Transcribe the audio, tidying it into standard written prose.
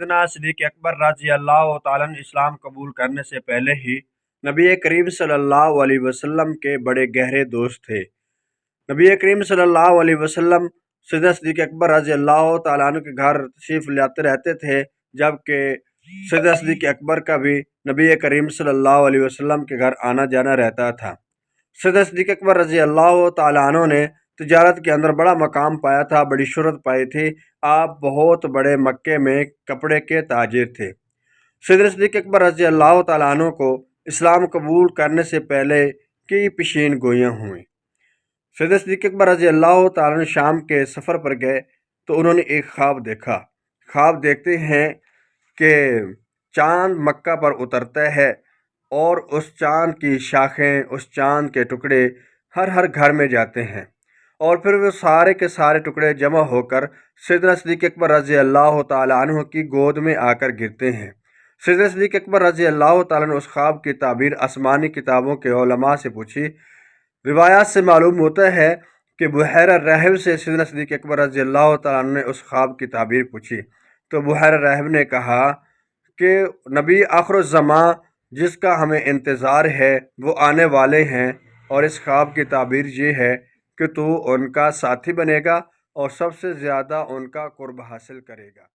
सैयदना सिद्दीक़ अकबर रज़ी अल्लाह तआला अन्हु इस्लाम कबूल करने से पहले ही नबी करीम सल्लल्लाहु अलैहि वसल्लम के बड़े गहरे दोस्त थे। नबी करीम सल्लल्लाहु अलैहि वसल्लम सैयदना सिद्दीक़ अकबर रज़ी अल्लाह तआला अन्हु के घर तशरीफ़ लाते रहते थे, जबकि सैयदना सिद्दीक़ अकबर का भी नबी करीम सल्लल्लाहु अलैहि वसल्लम के घर आना जाना रहता था। सैयदना सिद्दीक़ अकबर रज़ी अल्लाह तआला अन्हु ने तिजारत के अंदर बड़ा मकाम पाया था, बड़ी शोहरत पाई थी। आप बहुत बड़े मक्के में कपड़े के ताजिर थे। सैयदना सिद्दीक़ अकबर रज़ी अल्लाह तआला अन्हु को इस्लाम कबूल करने से पहले कई पेशीन गोइयाँ हुई। सैयदना सिद्दीक़ अकबर रज़ी अल्लाह तआला अन्हु शाम के सफ़र पर गए तो उन्होंने एक ख्वाब देखा। ख्वाब देखते हैं कि चाँद मक्का पर उतरता है और उस चाँद की शाखें, उस चाँद के टुकड़े हर घर में जाते हैं और फिर वो सारे के सारे टुकड़े जमा होकर सैयदना सिद्दीक़ अकबर रज़ी अल्लाह तआला अन्हु की गोद में आकर गिरते हैं। सैयदना सिद्दीक़ अकबर रज़ी अल्लाह तआला अन्हु उस ख्वाब की ताबीर आसमानी किताबों के उलमा से पूछी। रिवायात से मालूम होता है कि बुहैरा रहब से सैयदना सिद्दीक़ अकबर रज़ी अल्लाह तआला अन्हु ने उस ख्वाब की ताबीर पूछी, तो बुहैरा रहब ने कहा कि नबी आखिरुज़्ज़मां जिसका हमें इंतज़ार है वो आने वाले हैं और इस ख्वाब की ताबीर ये है कि तू उनका साथी बनेगा और सबसे ज़्यादा उनका कुर्ब हासिल करेगा।